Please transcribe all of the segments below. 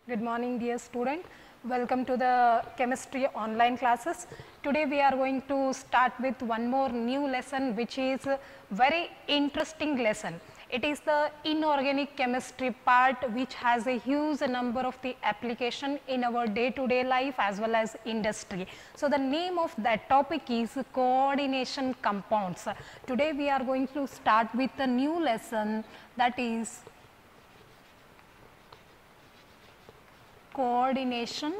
Good morning, dear student. Welcome to the chemistry online classes. Today we are going to start with one more new lesson, which is a very interesting lesson. It is the inorganic chemistry part, which has a huge number of the application in our day-to-day life as well as industry. So the name of that topic is coordination compounds. Today we are going to start with a new lesson, that is coordination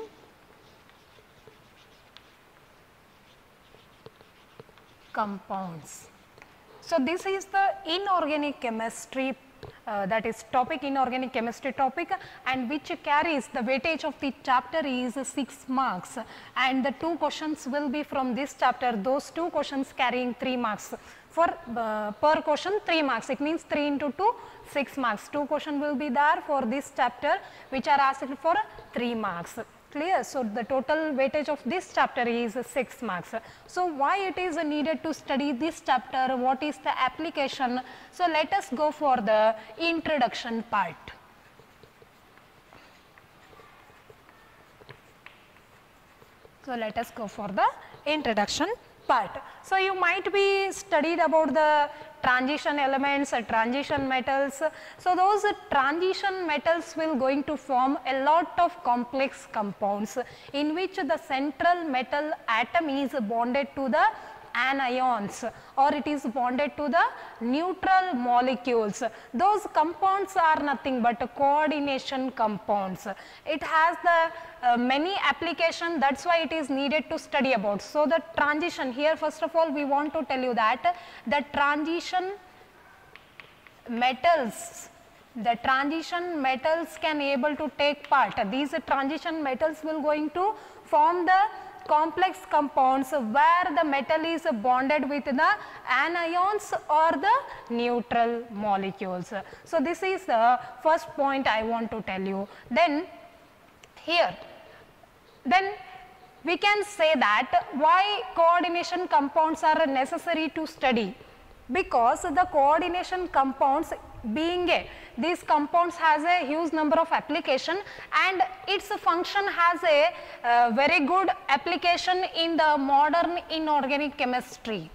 compounds. So this is the inorganic chemistry, that is topic, inorganic chemistry topic, and which carries the weightage of the chapter is 6 marks, and the 2 questions will be from this chapter. Those 2 questions carrying 3 marks. For per question 3 marks, it means 3 into 2, 6 marks. 2 questions will be there for this chapter, which are asked for 3 marks. Clear? So the total weightage of this chapter is 6 marks. So why it is needed to study this chapter? What is the application? So let us go for the introduction part. So let us go for the introduction part. So you might be studied about the transition elements, transition metals. So those transition metals will going to form a lot of complex compounds in which the central metal atom is bonded to the anions, or it is bonded to the neutral molecules. Those compounds are nothing but coordination compounds. It has the many applications, that's why it is needed to study about. So the transition here, first of all we want to tell you that the transition metals can able to take part. These transition metals will going to form the complex compounds where the metal is bonded with the anions or the neutral molecules. So this is the first point I want to tell you. Then here, then we can say that why coordination compounds are necessary to study, because the coordination compounds these compounds has a huge number of application, and its function has a very good application in the modern inorganic chemistry.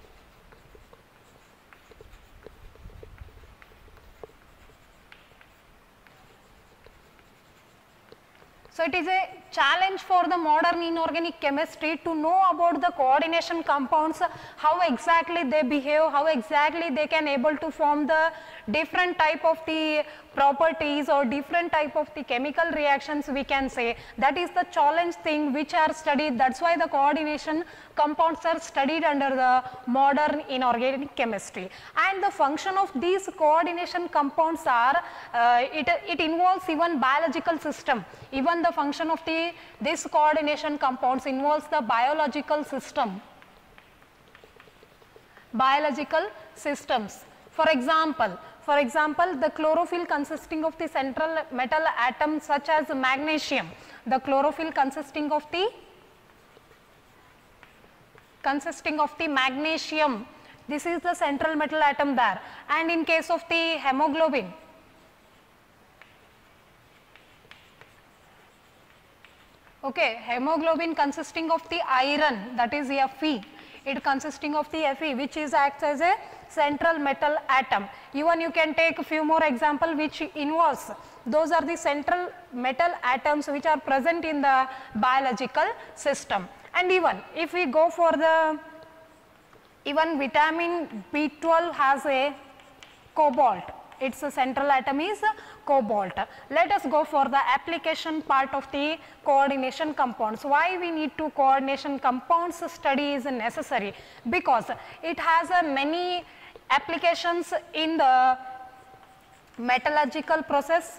So it is a challenge for the modern inorganic chemistry to know about the coordination compounds, how exactly they behave, how exactly they can able to form the different type of the properties or different type of the chemical reactions, we can say. That is the challenge thing which are studied. That's why the coordination compounds are studied under the modern inorganic chemistry. And the function of these coordination compounds are, it involves even biological system. Even the function of this coordination compounds involves the biological system, biological systems. For example, the chlorophyll consisting of the central metal atom such as magnesium, the chlorophyll consisting of the magnesium, this is the central metal atom there. And in case of the hemoglobin, okay, hemoglobin consisting of the iron, that is Fe, it consisting of the Fe, which is acts as a central metal atom. Even you can take a few more example which involves, those are the central metal atoms which are present in the biological system. And even if we go for the, even vitamin B12 has a cobalt, its central atom is cobalt. Let us go for the application part of the coordination compounds. Why we need to coordination compounds study is necessary? Because it has many applications in the metallurgical process,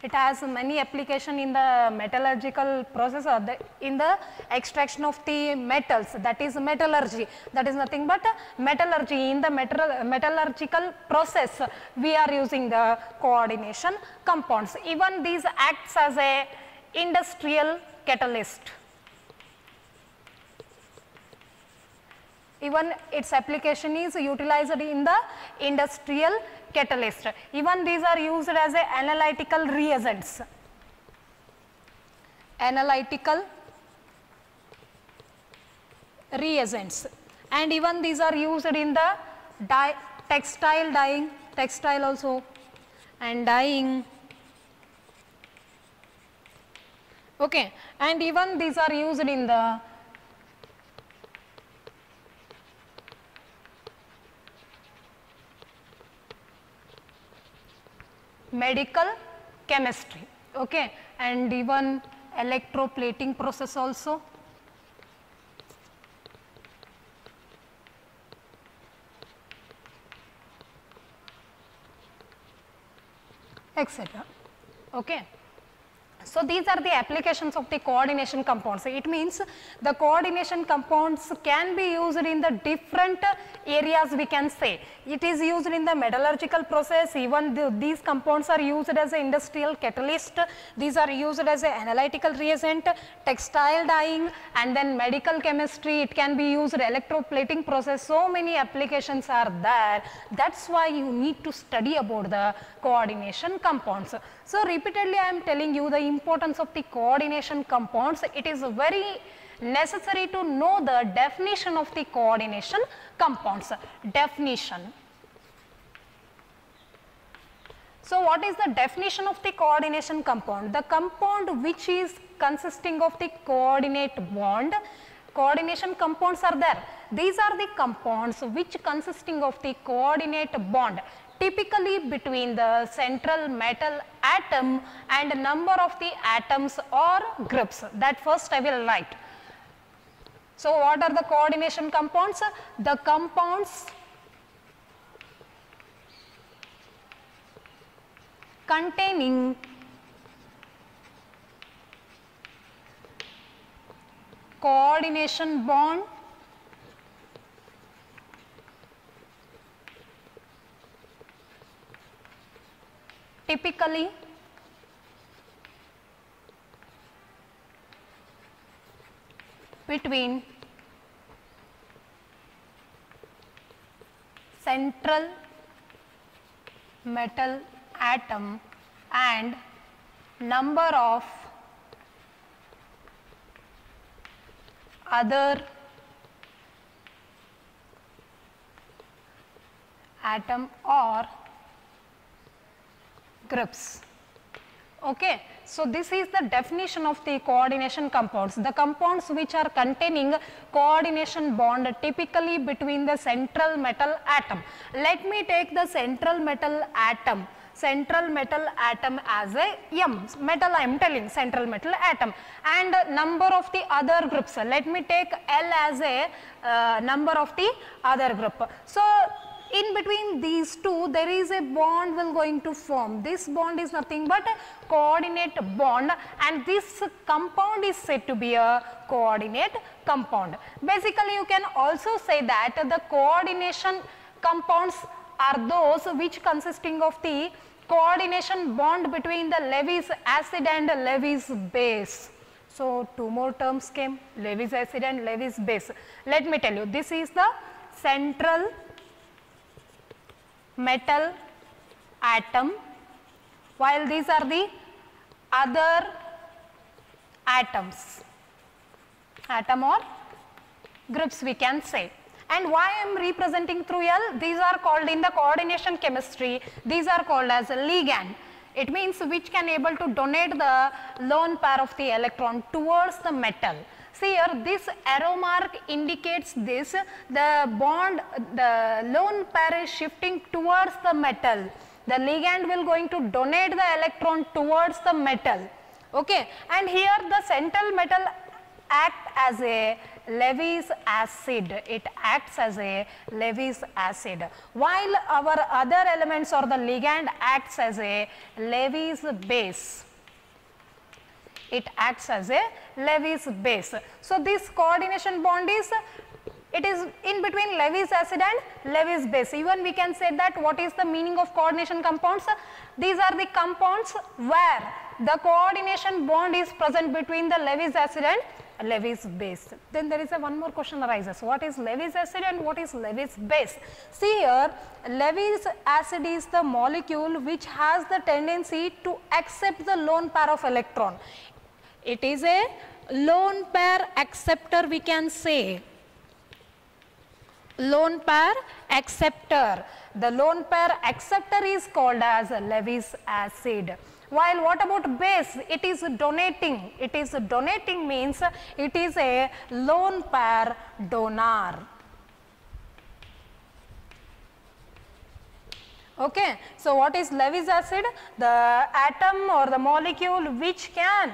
it has many application in the metallurgical process, or in the extraction of the metals, that is metallurgy. That is nothing but metallurgy. In the metallurgical process we are using the coordination compounds. Even these acts as a industrial catalyst. Even its application is utilized in the industrial catalyst. Even these are used as a analytical reagents. Analytical reagents, and even these are used in the textile dyeing, textile also, and dyeing. Okay, and even these are used in the medical chemistry, okay, and even electroplating process also. Etc. Okay. So, these are the applications of the coordination compounds. It means the coordination compounds can be used in the different areas, we can say. It is used in the metallurgical process, even these compounds are used as an industrial catalyst, these are used as an analytical reagent, textile dyeing, and then medical chemistry, it can be used electroplating process. So many applications are there. That is why you need to study about the coordination compounds. So, repeatedly I am telling you the importance of the coordination compounds. It is very necessary to know the definition of the coordination compounds. Definition. So, what is the definition of the coordination compound? The compound which is consisting of the coordinate bond. Coordination compounds are there. These are the compounds which consisting of the coordinate bond, typically between the central metal atom and number of the atoms or groups. That first I will write. So, what are the coordination compounds? The compounds containing coordination bond typically between central metal atom and number of other atom or groups. Okay. So, this is the definition of the coordination compounds. The compounds which are containing coordination bond typically between the central metal atom. Let me take the central metal atom as a M, metal I am telling, central metal atom, and number of the other groups. Let me take L as a number of the other group. So, in between these two there is a bond will going to form. This bond is nothing but a coordinate bond, and this compound is said to be a coordinate compound. Basically, you can also say that the coordination compounds are those which consisting of the coordination bond between the Lewis acid and Lewis base. So, two more terms came, Lewis acid and Lewis base. Let me tell you, this is the central metal atom, while these are the other atoms, atom or groups we can say. And why I am representing through L? These are called in the coordination chemistry, these are called as a ligand. It means which can able to donate the lone pair of the electron towards the metal. See here, this arrow mark indicates this, the bond, the lone pair is shifting towards the metal. The ligand will going to donate the electron towards the metal. Okay. And here the central metal act as a Lewis acid, it acts as a Lewis acid, while our other elements or the ligand acts as a Lewis base. It acts as a Lewis base. So, this coordination bond is It is in between Lewis acid and Lewis base. Even we can say that what is the meaning of coordination compounds? These are the compounds where the coordination bond is present between the Lewis acid and Lewis base. Then there is one more question arises. What is Lewis acid and what is Lewis base? See here, Lewis acid is the molecule which has the tendency to accept the lone pair of electron. It is a lone pair acceptor, we can say. Lone pair acceptor. The lone pair acceptor is called as Lewis acid. While what about base? It is donating. It is donating means it is a lone pair donor. Okay. So, what is Lewis acid? The atom or the molecule which can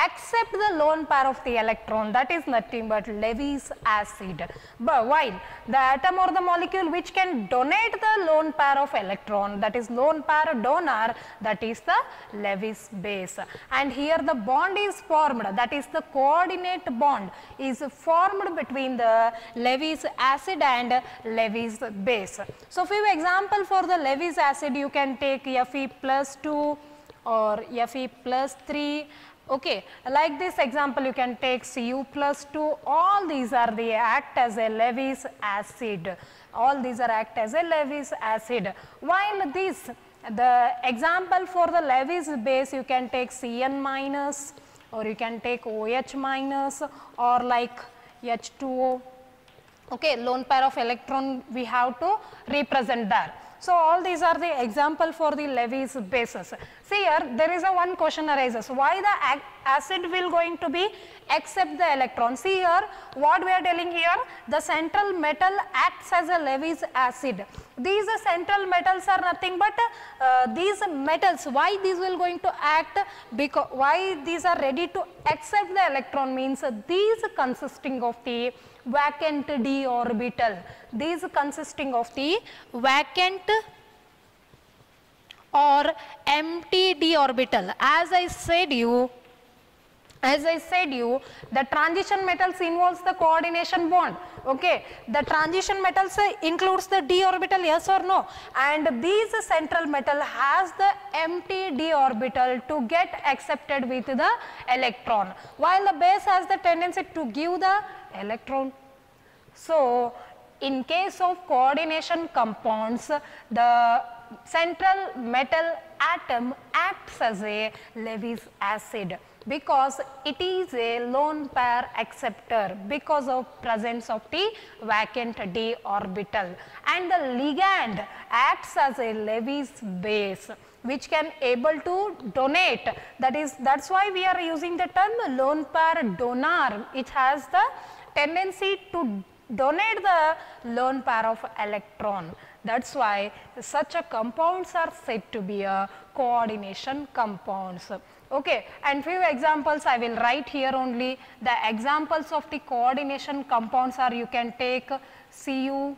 accept the lone pair of the electron, that is nothing but Lewis acid. But while the atom or the molecule which can donate the lone pair of electron, that is lone pair donor, that is the Lewis base. And here the bond is formed, that is the coordinate bond is formed between the Lewis acid and Lewis base. So, few example for the Lewis acid, you can take Fe+2 or Fe+3. Okay, like this example you can take Cu+2, all these are the act as a Lewis acid, all these are act as a Lewis acid. While this, the example for the Lewis base, you can take Cn minus or you can take OH minus or like H2O. Okay, lone pair of electron we have to represent there. So, all these are the example for the Lewis bases. See here, there is one question arises, why the acid will going to be accept the electron. See here, what we are telling here, the central metal acts as a Lewis acid. These central metals are nothing but these metals, why these will going to act, because why these are ready to accept the electron means these consisting of the vacant d orbital. These consisting of the vacant or empty d orbital. As I said you, the transition metals involves the coordination bond. Okay, the transition metals includes the d orbital, yes or no? And these central metal has the empty d orbital to get accepted with the electron, while the base has the tendency to give the electron. So, in case of coordination compounds, the central metal atom acts as a Lewis acid because it is a lone pair acceptor because of presence of the vacant d orbital, and the ligand acts as a Lewis base which can able to donate, that's why we are using the term lone pair donor. It has the tendency to donate the lone pair of electron. That's why such a compounds are said to be a coordination compounds. Okay, and few examples I will write here only. The examples of the coordination compounds are, you can take Cu,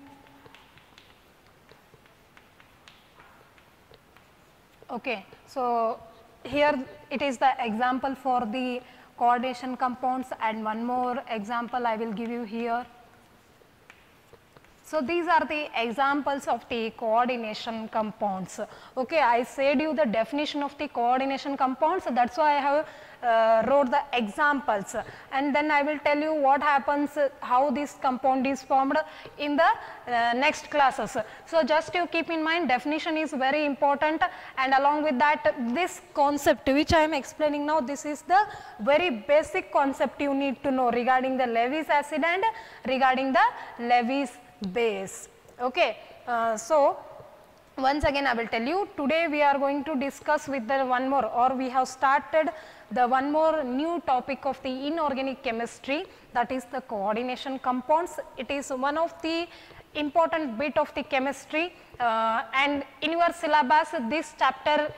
okay. So, here it is the example for the coordination compounds, and one more example I will give you here. So, these are the examples of the coordination compounds. Okay, I said you the definition of the coordination compounds, that is why I have wrote the examples, and then I will tell you what happens, how this compound is formed in the next classes. So, just you keep in mind, definition is very important, and along with that this concept which I am explaining now, this is the very basic concept you need to know regarding the Lewis acid and regarding the Lewis base. Okay. So, once again I will tell you, today we are going to discuss with the one more, or we have started the one more new topic of the inorganic chemistry, that is the coordination compounds. It is one of the important bit of the chemistry, and in your syllabus this chapter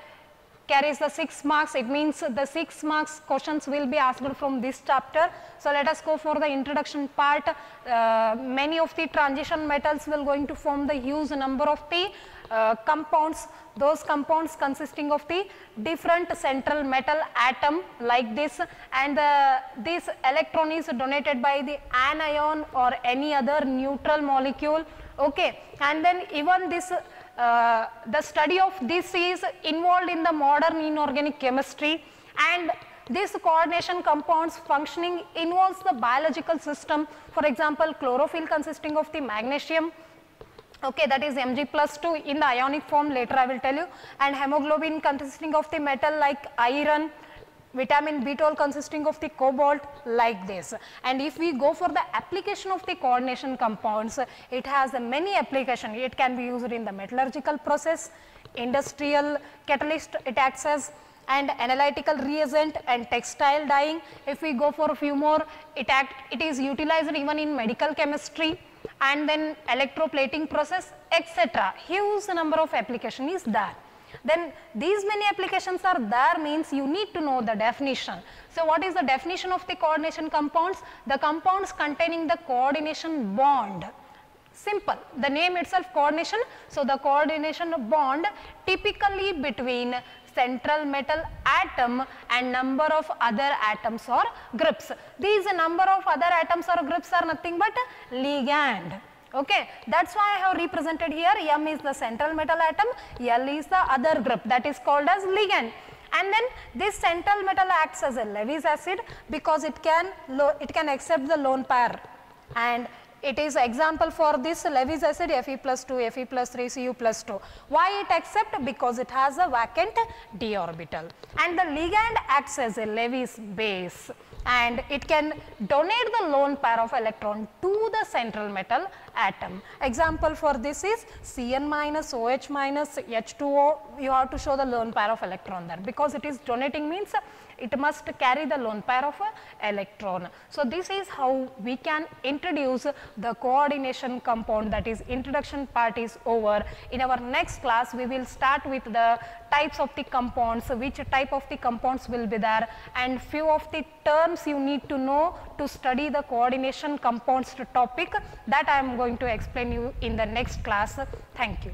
carries the 6 marks. It means the 6 marks questions will be asked from this chapter. So, let us go for the introduction part. Many of the transition metals will going to form the huge number of the compounds, those compounds consisting of the different central metal atom like this, and this electron is donated by the anion or any other neutral molecule. Okay, and then even this the study of this is involved in the modern inorganic chemistry, and these coordination compounds functioning involves the biological system. For example, chlorophyll consisting of the magnesium, okay, that is Mg+2 in the ionic form, later I will tell you, and hemoglobin consisting of the metal like iron, vitamin B12 consisting of the cobalt, like this. And if we go for the application of the coordination compounds, it has many applications. It can be used in the metallurgical process, industrial catalyst it acts as, and analytical reagent and textile dyeing. If we go for a few more, it is utilized even in medical chemistry, and then electroplating process, etc. Huge number of application is there. Then these many applications are there means you need to know the definition. So what is the definition of the coordination compounds? The compounds containing the coordination bond. Simple, the name itself coordination. So the coordination bond typically between central metal atom and number of other atoms or groups. These number of other atoms or groups are nothing but ligand. Okay, that's why I have represented here. M is the central metal atom, L is the other group, that is called as ligand. And then this central metal acts as a Lewis acid because it can accept the lone pair, and it is example for this Lewis acid Fe+2, Fe+3, Cu+2. Why it accept? Because it has a vacant d orbital, and the ligand acts as a Lewis base, and it can donate the lone pair of electron to the central metal atom. Example for this is Cn minus OH minus H2O. You have to show the lone pair of electron there, because it is donating means it must carry the lone pair of electron. So this is how we can introduce the coordination compound. That is, introduction part is over. In our next class we will start with the types of the compounds, which type of the compounds will be there, and few of the terms you need to know to study the coordination compounds topic, that I am going to explain you in the next class. Thank you.